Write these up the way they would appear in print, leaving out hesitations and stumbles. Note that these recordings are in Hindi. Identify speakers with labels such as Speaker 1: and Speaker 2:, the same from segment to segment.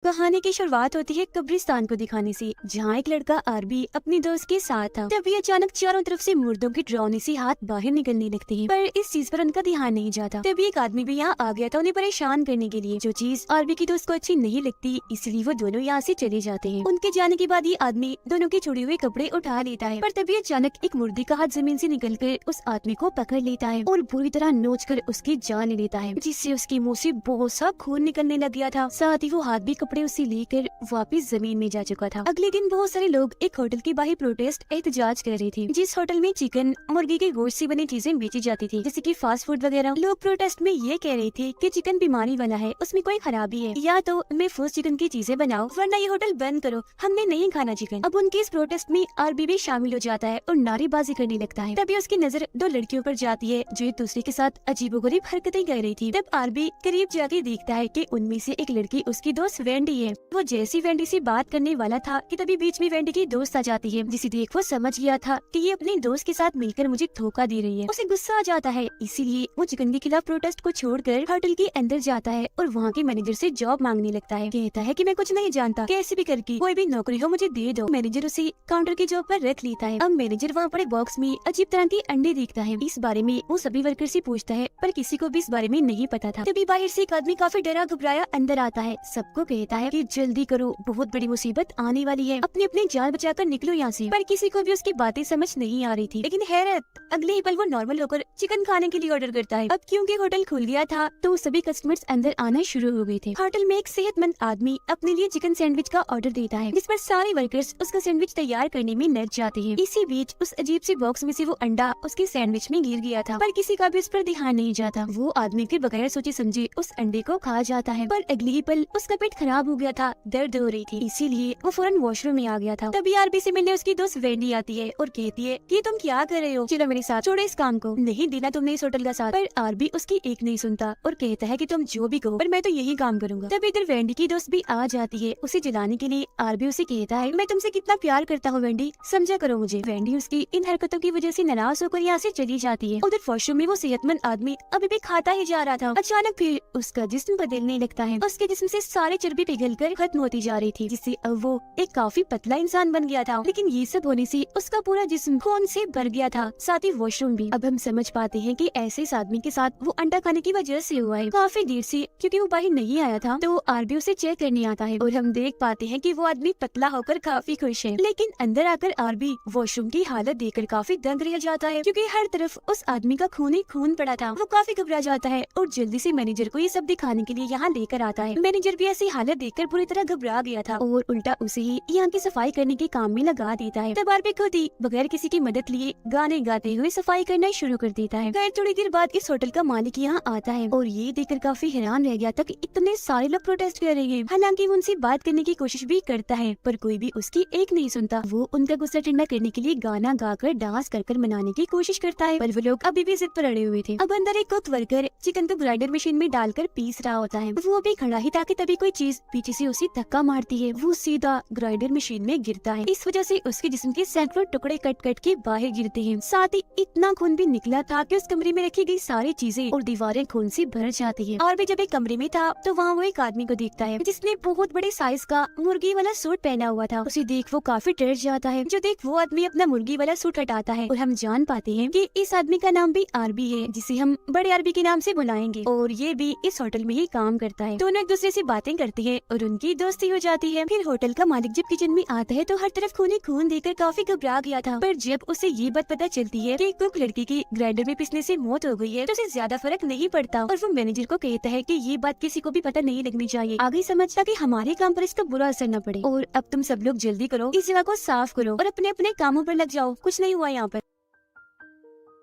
Speaker 1: कहानी की शुरुआत होती है कब्रिस्तान को दिखाने से, जहाँ एक लड़का आरबी अपनी दोस्त के साथ था। तभी अचानक चारों तरफ से मुर्दों की डरावनी सी हाथ बाहर निकलने लगती है, पर इस चीज पर उनका ध्यान नहीं जाता। तभी एक आदमी भी यहाँ आ गया था उन्हें परेशान करने के लिए, जो चीज आरबी की दोस्त को अच्छी नहीं लगती, इसलिए वो दोनों यहाँ से चले जाते हैं। उनके जाने के बाद ये आदमी दोनों के छुड़े हुए कपड़े उठा लेता है, पर तभी अचानक एक मुर्दी का हाथ जमीन से निकलकर उस आदमी को पकड़ लेता है और बुरी तरह नोच कर उसकी जान ले लेता है, जिससे उसके मुँह से बहुत सा खून निकलने लग गया था। साथ ही वो हाथ भी कपड़े उसे लेकर वापस जमीन में जा चुका था। अगले दिन बहुत सारे लोग एक होटल के बाहर प्रोटेस्ट एहतजाज कर रहे थे, जिस होटल में चिकन मुर्गी के गोश्त से बनी चीजें बेची जाती थी, जैसे कि फास्ट फूड वगैरह। लोग प्रोटेस्ट में ये कह रहे थे कि चिकन बीमारी वाला है, उसमें कोई खराबी है, या तो महफूज चिकन की चीजें बनाओ वरना ये होटल बंद करो, हमने नहीं खाना चिकन। अब उनके इस प्रोटेस्ट में आरबी भी शामिल हो जाता है और नारेबाजी करने लगता है। तभी उसकी नजर दो लड़कियों पर जाती है जो एक दूसरे के साथ अजीबोगरीब हरकतें कर रही थी। तब आरबी करीब जाके देखता है कि उनमें से एक लड़की उसकी दोस्त वेंडी है। वो जैसी वेंडी से बात करने वाला था कि तभी बीच में वेंडी की दोस्त आ जाती है, जिसे देख वो समझ गया था कि ये अपनी दोस्त के साथ मिलकर मुझे धोखा दे रही है। उसे गुस्सा आ जाता है, इसीलिए वो चिकन के खिलाफ प्रोटेस्ट को छोड़कर होटल के अंदर जाता है और वहाँ के मैनेजर से जॉब मांगने लगता है। कहता है कि मैं कुछ नहीं जानता, कैसे भी करके कोई भी नौकरी हो मुझे दे दो। मैनेजर उसे काउंटर की जॉब पर रख लेता है। अब मैनेजर वहाँ पड़े बॉक्स में अजीब तरह के अंडे देखता है। इस बारे में वो सभी वर्कर से पूछता है, पर किसी को भी इस बारे में नहीं पता था। तभी बाहर से एक आदमी काफी डरा घबराया अंदर आता है, सबको कहता है कि जल्दी करो, बहुत बड़ी मुसीबत आने वाली है, अपनी अपनी जान बचाकर निकलो यहाँ से। पर किसी को भी उसकी बातें समझ नहीं आ रही थी। लेकिन हैरत, अगले ही पल वो नॉर्मल होकर चिकन खाने के लिए ऑर्डर करता है। अब क्योंकि होटल खुल गया था तो सभी कस्टमर्स अंदर आना शुरू हो गए थे। होटल में एक सेहतमंद आदमी अपने लिए चिकन सैंडविच का ऑर्डर देता है, जिस पर सारे वर्कर्स उसका सैंडविच तैयार करने में लग जाते हैं। इसी बीच उस अजीब सी बॉक्स में से वो अंडा उसके सैंडविच में गिर गया था, पर किसी का भी उस पर ध्यान नहीं जाता। वो आदमी फिर बगैर सोचे समझे उस अंडे को खा जाता है, पर अगले ही पल उसका पेट खराब हो गया था, दर्द हो रही थी, इसीलिए वो फौरन वॉशरूम में आ गया था। तभी आरबी से मिलने उसकी दोस्त वेंडी आती है और कहती है कि तुम क्या कर रहे हो, चलो मेरे साथ, छोड़ो इस काम को, नहीं देना तुमने इस होटल का साथ। पर आरबी उसकी एक नहीं सुनता और कहता है कि तुम जो भी कहो, पर मैं तो यही काम करूंगा। तब इधर वेंडी की दोस्त भी आ जाती है उसे जलाने के लिए। आरबी उसे कहता है, मैं तुमसे कितना प्यार करता हूँ वेंडी, समझा करो मुझे। वेंडी उसकी इन हरकतों की वजह से नाराज होकर यहाँ से चली जाती है। उधर वॉशरूम में वो सेहतमंद आदमी अभी भी खाता ही जा रहा था। अचानक फिर उसका जिस्म बदलने लगता है, उसके जिस्म से सारी चर्बी पिघलकर खत्म होती जा रही थी, जिससे अब वो एक काफी पतला इंसान बन गया था। लेकिन ये सब होने से उसका पूरा जिस्म खून से भर गया था, साथ ही वॉशरूम भी। अब हम समझ पाते हैं कि ऐसे इस आदमी के साथ वो अंडा खाने की वजह से हुआ है। काफी देर से क्योंकि वो बाहर नहीं आया था तो आरबी उसे चेक करने आता है और हम देख पाते हैं कि वो आदमी पतला होकर काफी खुश है। लेकिन अंदर आकर आरबी वॉशरूम की हालत देखकर काफी दंग रह जाता है, क्योंकि हर तरफ उस आदमी का खून ही खून पड़ा था। वो काफी घबरा जाता है और जल्दी से मैनेजर को ये सब दिखाने के लिए यहाँ लेकर आता है। मैनेजर भी ऐसी हालत देखकर पूरी तरह घबरा गया था और उल्टा उसे ही यहाँ की सफाई करने के काम में लगा देता है। तब आरबी खुद ही बगैर किसी की मदद लिए गाने गाते हुए सफाई करना शुरू कर देता है। खैर थोड़ी देर बाद इस होटल का मालिक यहाँ आता है और ये देखकर काफी हैरान रह गया था कि इतने सारे लोग प्रोटेस्ट कर रहे हैं। हालांकि वो उनसे बात करने की कोशिश भी करता है, पर कोई भी उसकी एक नहीं सुनता। वो उनका गुस्सा ठंडा करने के लिए गाना गाकर डांस कर मनाने की कोशिश करता है, पर वो लोग अभी भी जिद पर अड़े हुए थे। अब अंदर एक कुक वर्कर चिकन को ग्राइंडर मशीन में डालकर पीस रहा होता है। वो भी खड़ा ही था कि तभी कोई चीज पीछे से उसे धक्का मारती है। वो सीधा ग्राइंडर मशीन में गिरता है। इस वजह से उसके जिस्म के सैकड़ों टुकड़े कट कट के बाहर गिरते हैं। साथ ही इतना खून भी निकला था कि उस कमरे में रखी गई सारी चीजें और दीवारें खून से भर जाती है। और भी जब एक कमरे में था तो वहाँ वो एक आदमी को देखता है जिसने बहुत बड़े साइज का मुर्गी वाला सूट पहना हुआ था। उसे देख वो काफी डर जाता है। जो देख वो आदमी अपना मुर्गी वाला सूट हटाता है और हम जान पाते हैं कि इस आदमी का नाम भी आरबी है, जिसे हम बड़े आरबी के नाम से बुलाएंगे, और ये भी इस होटल में ही काम करता है। दोनों एक दूसरे से बातें करती है और उनकी दोस्ती हो जाती है। फिर होटल का मालिक जब किचन में आता है तो हर तरफ खून ही खून देखकर काफी घबरा गया था, पर जब उसे ये बात पता चलती है कि कुक लड़की की ग्राइंडर में पिसने से मौत हो गई है तो उसे ज्यादा फर्क नहीं पड़ता और वो मैनेजर को कहता है कि ये बात किसी को भी पता नहीं लगनी चाहिए। आगे समझता कि हमारे काम पर इसका बुरा असर न पड़े, और अब तुम सब लोग जल्दी करो, इस जगह को साफ करो और अपने अपने कामों पर लग जाओ, कुछ नहीं हुआ यहाँ पर।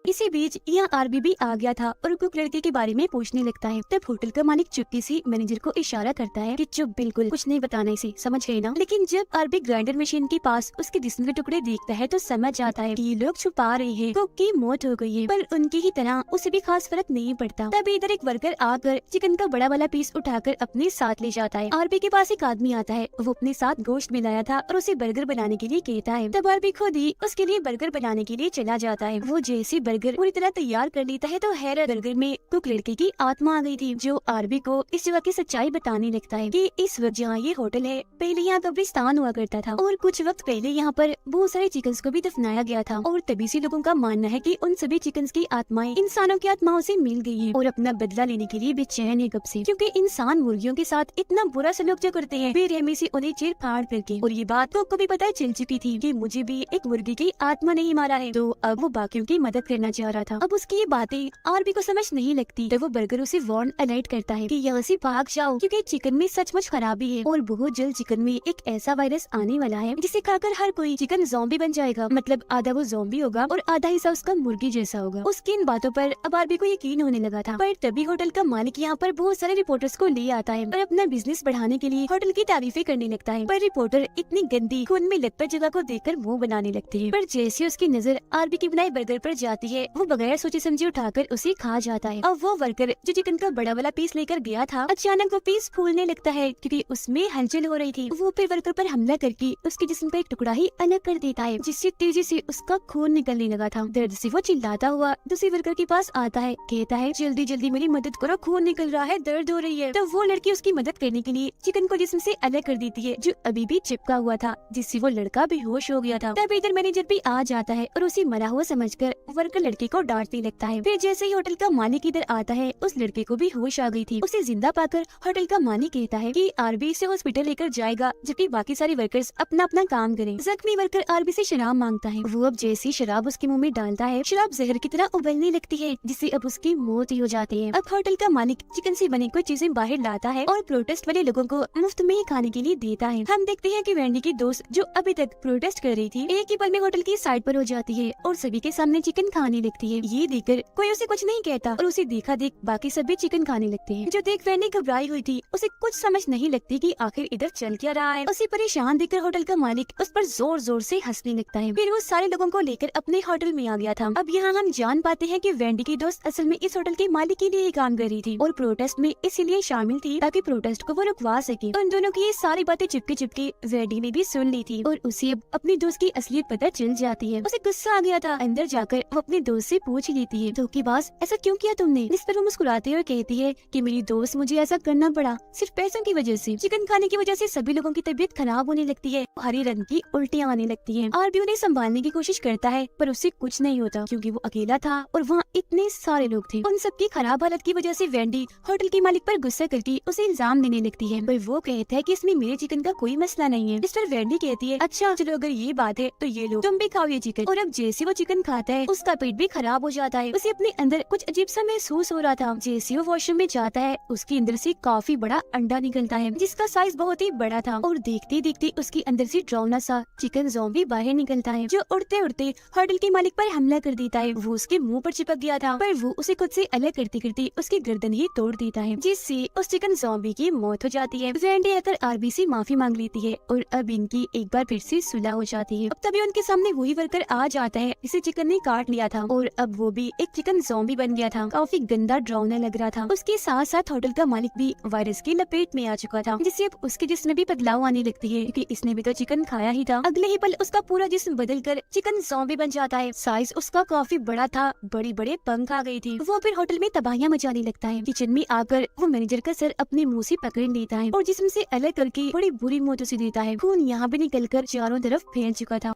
Speaker 1: इसी बीच यहाँ आरबी भी आ गया था और कुक लड़के के बारे में पूछने लगता है। तब होटल का मालिक चुपके से मैनेजर को इशारा करता है कि चुप, बिल्कुल कुछ नहीं बताना इसे, समझ गए ना। लेकिन जब आरबी ग्राइंडर मशीन के पास उसके जिस्म के टुकड़े देखता है तो समझ जाता है कि ये लोग छुपा रहे हैं, कुक की मौत हो गई है, पर उनकी ही तरह उसे भी खास फर्क नहीं पड़ता। तब इधर एक वर्कर आकर चिकन का बड़ा वाला पीस उठाकर अपने साथ ले जाता है। आरबी के पास एक आदमी आता है, वो अपने साथ गोश्त मिलाया था और उसे बर्गर बनाने के लिए कहता है। तब आरबी खुद ही उसके लिए बर्गर बनाने के लिए चला जाता है। वो जैसे बर्गर पूरी तरह तैयार कर लेता है तो हैरत बर्गर में कुक लड़के की आत्मा आ गई थी, जो आरबी को इस जगह की सच्चाई बताने लगता है कि इस वक्त जहाँ ये होटल है पहले यहाँ कब्रिस्तान हुआ करता था और कुछ वक्त पहले यहाँ पर बहुत सारे चिकन्स को भी दफनाया गया था और तभी से लोगों का मानना है कि उन सभी चिकन्स की आत्माएं इंसानों की आत्माओं से मिल गई है और अपना बदला लेने के लिए बेचैन है कब से, क्योंकि इंसान मुर्गियों के साथ इतना बुरा सलूक जो करते हैं बेरहमी से उन्हें चीर फाड़ करके। और ये बात को भी पता चल चुकी थी कि मुझे भी एक मुर्गी की आत्मा नहीं मारा है, तो अब वो बाकियों की मदद करना चाह रहा था। अब उसकी ये बातें आरबी को समझ नहीं लगती तो वो बर्गर उसे वार्न अलर्ट करता है कि यहाँ से भाग जाओ, क्योंकि चिकन में सचमुच खराबी है और बहुत जल्द चिकन में एक ऐसा वायरस आने वाला है जिसे खाकर हर कोई चिकन ज़ॉम्बी बन जाएगा, मतलब आधा वो ज़ॉम्बी होगा और आधा हिस्सा उसका मुर्गी जैसा होगा। उसकी इन बातों पर अब आरबी को यकीन होने लगा था, पर तभी होटल का मालिक यहाँ पर बहुत सारे रिपोर्टर्स को ले आता है और अपना बिजनेस बढ़ाने के लिए होटल की तारीफें करने लगता है। पर रिपोर्टर इतनी गंदी खून में लथपथ जगह को देखकर मुंह बनाने लगते हैं, पर जैसे उसकी नजर आरबी की बनाई बर्गर पर जाती है वो बगैर सोचे समझे उठाकर उसे खा जाता है। अब वो वर्कर जो चिकन का बड़ा वाला पीस लेकर गया था, अचानक वो पीस फूलने लगता है क्योंकि उसमें हलचल हो रही थी। वो फिर वर्कर पर हमला करके उसके जिस्म का एक टुकड़ा ही अलग कर देता है, जिससे तेजी से उसका खून निकलने लगा था। दर्द से वो चिल्लाता हुआ दूसरे वर्कर के पास आता है, कहता है जल्दी जल्दी मेरी मदद करो, खून निकल रहा है, दर्द हो रही है। तो वो लड़की उसकी मदद करने के लिए चिकन को जिस्म से अलग कर देती है जो अभी भी चिपका हुआ था, जिससे वो लड़का बेहोश हो गया था। तब इधर मैनेजर भी आ जाता है और उसे मरा हुआ समझकर वर्कर लड़के को डांटने लगता है। फिर जैसे ही होटल का मालिक इधर आता है उस लड़के को भी होश आ गई थी। उसे जिंदा पाकर होटल का मालिक कहता है कि आरबी से हॉस्पिटल लेकर जाएगा जबकि बाकी सारे वर्कर्स अपना अपना काम करें। जख्मी वर्कर आरबी से शराब मांगता है। वो अब जैसी शराब उसके मुंह में डालता है शराब जहर की तरह उबलने लगती है, जिससे अब उसकी मौत ही हो जाती है। अब होटल का मालिक चिकन से बनी कुछ चीजें बाहर लाता है और प्रोटेस्ट वाले लोगों को मुफ्त में ही खाने के लिए देता है। हम देखते हैं कि वेंडी की दोस्त जो अभी तक प्रोटेस्ट कर रही थी एक ही पल में होटल की साइड पर हो जाती है और सभी के सामने चिकन खाने लगती है। ये देखकर कोई उसे कुछ नहीं कहता और उसे देखा देख बाकी सभी चिकन खाने लगते हैं। जो देख वेंडी घबराई हुई थी उसे कुछ समझ नहीं लगती कि आखिर इधर चल क्या रहा है। उसे परेशान देखकर होटल का मालिक उस पर जोर जोर से हंसने लगता है। फिर वो सारे लोगों को लेकर अपने होटल में आ गया था। अब यहाँ हम जान पाते हैं कि वेंडी की दोस्त असल में इस होटल के मालिक के लिए ही काम कर रही थी और प्रोटेस्ट में इसीलिए शामिल थी ताकि प्रोटेस्ट को वो रुकवा सके। उन दोनों की ये सारी बातें चिपके चिपके वेंडी ने भी सुन ली थी और उसे अब अपनी दोस्त की असलियत पता चल जाती है। उसे गुस्सा आ गया था। अंदर जाकर वो अपने दोस्त से पूछ लेती है, धोखेबाज ऐसा क्यों किया तुमने? जिस पर वो मुस्कुराते हुए कहती है कि मेरी दोस्त मुझे ऐसा करना पड़ा सिर्फ पैसों की वजह से। चिकन खाने की वजह से सभी लोगों की तबीयत खराब होने लगती है, हरे रंग की उल्टियाँ आने लगती है। आरबी उन्हें संभालने की कोशिश करता है पर उससे कुछ नहीं होता क्योंकि वो अकेला था और वहाँ इतने सारे लोग थे। उन सबकी खराब हालत की वजह से वेंडी होटल के मालिक पर गुस्सा करके उसे इल्जाम देने लगती है, पर वो कहता है कि इसमें मेरे चिकन का कोई मसला नहीं है। इस पर वेंडी कहती है अच्छा चलो अगर ये बात है तो ये लो तुम भी खाओ ये चिकन। और अब जैसे वो चिकन खाता है उसका पेट भी खराब हो जाता है। उसे अपने अंदर कुछ अजीब सा महसूस हो रहा था। जैसे वो वॉशरूम में जाता है उसके अंदर से काफी बड़ा अंडा निकलता है जिसका साइज बहुत ही बड़ा था और देखते देखते उसके अंदर से डरावना सा चिकन ज़ॉम्बी बाहर निकलता है जो उड़ते उड़ते होटल के मालिक पर हमला कर देता है। वो उसके मुंह पर चिपक गया था पर वो उसे खुद से अलग करते करते उसकी गर्दन ही तोड़ देता है, जिससे उस चिकन ज़ॉम्बी की मौत हो जाती है। वेंडी आकर आरबी से माफी मांग लेती है और अब इनकी एक बार फिर से सुलह हो जाती है। अब तभी उनके सामने वही वर्कर आ जाता है जिसे चिकन ने काट लिया था और अब वो भी एक चिकन ज़ॉम्बी बन गया था। काफी गंदा डरावना लग रहा था। उसके साथ साथ होटल का मालिक भी वायरस की लपेट में आ चुका था, जिससे अब उसके जिस्म में भी बदलाव आने लगती है क्योंकि इसने भी तो चिकन खाया ही था। अगले ही पल उसका पूरा जिस्म बदल कर चिकन ज़ॉम्बी बन जाता है। साइज उसका काफी बड़ा था, बड़ी बड़े पंख आ गई थी। वो फिर होटल में तबाहियां मचाने लगता है। किचन में आकर वो मैनेजर का सर अपने मुंह से पकड़ लेता है और जिस्म से अलग करके बड़ी बुरी मौत उसे देता है। खून यहाँ भी निकलकर चारों तरफ फैल चुका था।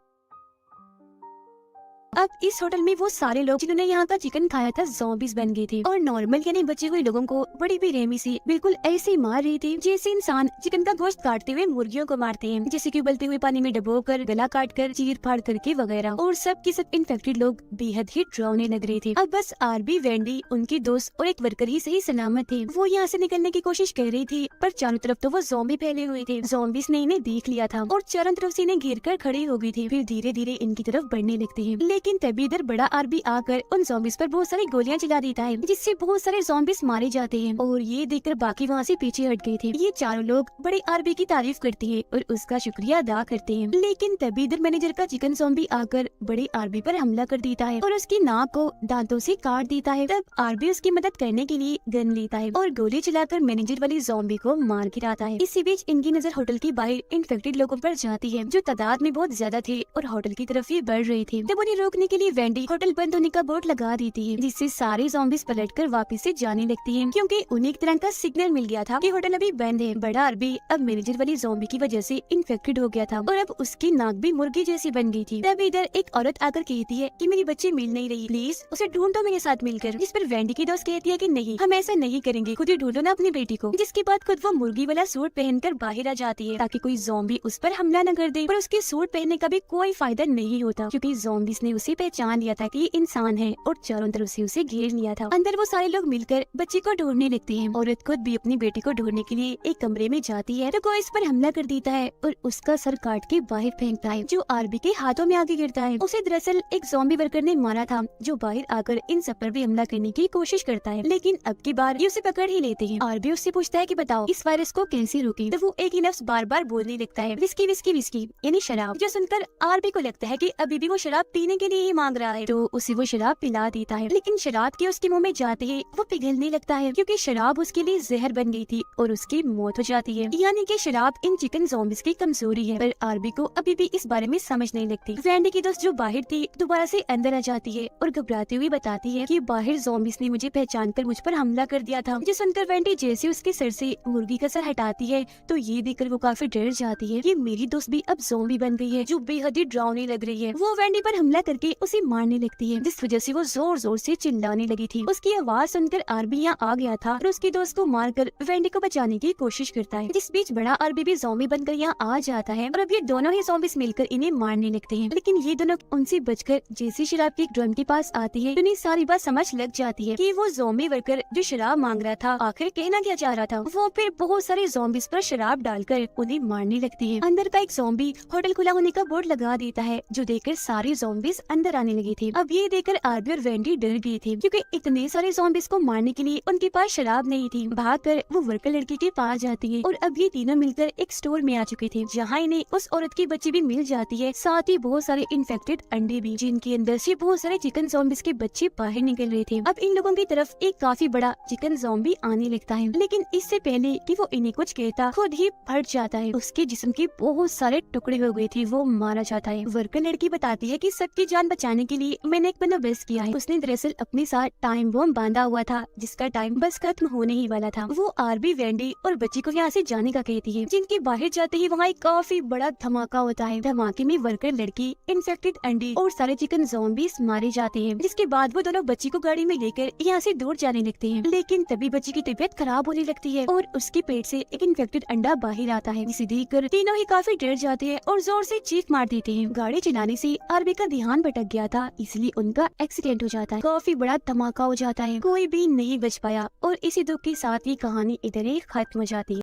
Speaker 1: अब इस होटल में वो सारे लोग जिन्होंने यहाँ का चिकन खाया था ज़ॉम्बीज बन गए थे और नॉर्मल यानी बचे हुए लोगों को बड़ी बेरहमी से बिल्कुल ऐसे मार रहे थे जैसे इंसान चिकन का गोश्त काटते हुए मुर्गियों को मारते हैं, जैसे कि उबलते हुए पानी में डुबोकर गला काट कर चीर फाड़ करके वगैरह। और सब के सब इन्फेक्टेड लोग बेहद ही डरावने लग रहे थे। अब बस आरबी, वेंडी, उनकी दोस्त और एक वर्कर ही सही सलामत थे। वो यहाँ से निकलने की कोशिश कर रही थी पर चारों तरफ तो वो ज़ॉम्बी फैले हुए थे। ज़ॉम्बीज ने इन्हें देख लिया था और चारों तरफ से इन्हें घेर कर खड़ी हो गई थी। फिर धीरे धीरे इनकी तरफ बढ़ने लगते हैं, लेकिन तभी इधर बड़ा आरबी आकर उन ज़ॉम्बीज पर बहुत सारी गोलियां चला देता है जिससे बहुत सारे ज़ॉम्बीज मारे जाते हैं। और ये देखकर बाकी वहाँ से पीछे हट गए थे। ये चारों लोग बड़े आरबी की तारीफ करते हैं और उसका शुक्रिया अदा करते हैं, लेकिन तभी इधर मैनेजर का चिकन ज़ॉम्बी आकर बड़े आरबी पर हमला कर देता है और उसकी नाक को दांतों से काट देता है। तब आरबी उसकी मदद करने के लिए गन लेता है और गोली चलाकर मैनेजर वाली ज़ॉम्बी को मार गिराता है। इसी बीच इनकी नजर होटल के बाहर इन्फेक्टेड लोगों पर जाती है जो तादाद में बहुत ज्यादा थे और होटल की तरफ ये बढ़ रहे थे। तब उन्हें रोकने के लिए वेंडी होटल बंद होने का बोर्ड लगा देती है, जिससे सारे ज़ॉम्बीज़ पलटकर वापस से जाने लगती हैं, क्योंकि उन्हें एक तरह का सिग्नल मिल गया था कि होटल अभी बंद है। बड़ा आरबी अब मैनेजर वाली ज़ॉम्बी की वजह से इन्फेक्टेड हो गया था और अब उसकी नाक भी मुर्गी जैसी बन गई थी। तब इधर एक औरत आकर कहती है कि मेरी बच्ची मिल नहीं रही, प्लीज उसे ढूंढो मेरे साथ मिलकर। जिस पर वेंडी की दोस्त कहती है कि नहीं, हम ऐसा नहीं करेंगे, खुद ही ढूंढो ना अपनी बेटी को। जिसके बाद खुद वो मुर्गी वाला सूट पहनकर बाहर आ जाती है ताकि कोई ज़ॉम्बी उस पर हमला न कर दे। पर उसके सूट पहनने का भी कोई फायदा नहीं होता, क्योंकि ज़ॉम्बीज़ ने उसे पहचान लिया था कि ये इंसान है और चारों तरफ से उसे घेर लिया था। अंदर वो सारे लोग मिलकर बच्ची को ढूंढने लगते हैं। औरत खुद भी अपनी बेटी को ढूंढने के लिए एक कमरे में जाती है तो कोई इस पर हमला कर देता है और उसका सर काट के बाहर फेंकता है, जो आरबी के हाथों में आगे गिरता है। उसे दरअसल एक ज़ॉम्बी वर्कर ने मारा था, जो बाहर आकर इन सब पर भी हमला करने की कोशिश करता है, लेकिन अब की बार ये उसे पकड़ ही लेते हैं। आरबी उससे पूछता है कि बताओ इस वायरस को कैसे रोके। तो वो एक ही लफ्ज बार बार बोलने लगता है, विस्की विस्की विस्की, यानी शराब। जो सुनकर आरबी को लगता है कि अभी भी वो शराब पीने के लिए ही मांग रहा है, तो उसे वो शराब पिला देता है। लेकिन शराब के उसके मुंह में जाते ही वो पिघलने लगता है, क्योंकि शराब उसके लिए जहर बन गई थी और उसकी मौत हो जाती है। यानी कि शराब इन चिकन ज़ॉम्बीज़ की कमजोरी है। पर आरबी को अभी भी इस बारे में समझ नहीं लगती। वेंडी की दोस्त जो बाहर थी दोबारा से अंदर आ जाती है और घबराती हुई बताती है कि बाहर ज़ॉम्बीज़ ने मुझे पहचान कर मुझ पर हमला कर दिया था। जो सुनकर वेंडी जैसे उसके सर से मुर्गी का सर हटाती है तो ये देखकर वो काफी डर जाती है कि मेरी दोस्त भी अब ज़ॉम्बी बन गई है, जो बेहद ही डरावनी लग रही है। वो वेंडी पर हमला करके उसे मारने लगती है, जिस वजह से वो जोर जोर से चिल्लाने लगी थी। उसकी आवाज सुनकर आरबी यहाँ आ गया था और उसकी दोस्त को मारकर वेंडी को बचाने की कोशिश करता है। जिस बीच बड़ा आरबी भी ज़ॉम्बी बनकर यहाँ आ जाता है और अब ये दोनों ही ज़ॉम्बीज़ मिलकर इन्हें मारने लगते हैं। लेकिन ये दोनों उनसे बचकर जैसे शराब के एक ड्रम के पास आती है तो उन्हें सारी बात समझ लग जाती है कि वो ज़ॉम्बी वर्कर जो शराब मांग रहा था आखिर कहना क्या चाह रहा था। वो फिर बहुत सारे ज़ॉम्बीज़ पर शराब डालकर उन्हें मारने लगती है। अंदर का एक ज़ॉम्बी होटल खुला होने का बोर्ड लगा देता है, जो देखकर सारे ज़ॉम्बीज़ अंदर आने लगे थे। अब ये देखकर आरबी और वेंडी डर गई थी, क्योंकि इतने सारे ज़ॉम्बीज़ को मारने के लिए उनके पास शराब नहीं थी। भागकर वो वर्कर लड़की के पास जाती है और अब ये तीनों मिलकर एक स्टोर में आ चुके थे, जहाँ इन्हें उस औरत की बच्ची भी मिल जाती है, साथ ही बहुत सारे इन्फेक्टेड अंडे भी, जिनके अंदर से बहुत सारे चिकन ज़ॉम्बीज़ के बच्चे बाहर निकल रहे थे। अब इन लोगों की तरफ एक काफी बड़ा चिकन ज़ॉम्बी आने लगता है, लेकिन इससे पहले कि वो इन्हें कुछ कहता खुद ही फट जाता है। उसके जिस्म के बहुत सारे टुकड़े हो गए थे, वो मारा जाता है। वर्कर लड़की बताती है कि सबकी जान बचाने के लिए मैंने एक बंदोबस्त किया है। उसने दरअसल अपने साथ टाइम बम बांधा हुआ था, जिसका टाइम बस खत्म होने ही वाला था। वो आरबी, वेंडी और बच्ची को यहाँ से जाने का कहती है, जिनके बाहर जाते ही वहाँ एक काफी बड़ा धमाका होता है। धमाके में वर्कर लड़की, इन्फेक्टेड अंडे और सारे चिकन ज़ॉम्बीज़ मारे जाते हैं, जिसके बाद वो दोनों बच्ची को गाड़ी में लेकर यहाँ से दूर जाने लगते हैं। लेकिन तभी बच्ची की तबीयत खराब होने लगती है और उसके पेट से एक इन्फेक्टेड अंडा बाहर आता है, जिसे देखकर तीनों ही काफी डर जाते हैं और जोर से चीख मार देते हैं। गाड़ी चलाने से आरबी का ध्यान भटक गया था, इसलिए उनका एक्सीडेंट हो जाता है। काफी बड़ा धमाका हो जाता है, कोई भी नहीं बच पाया और इसी दुख के साथ ये कहानी इधर ही खत्म हो जाती है।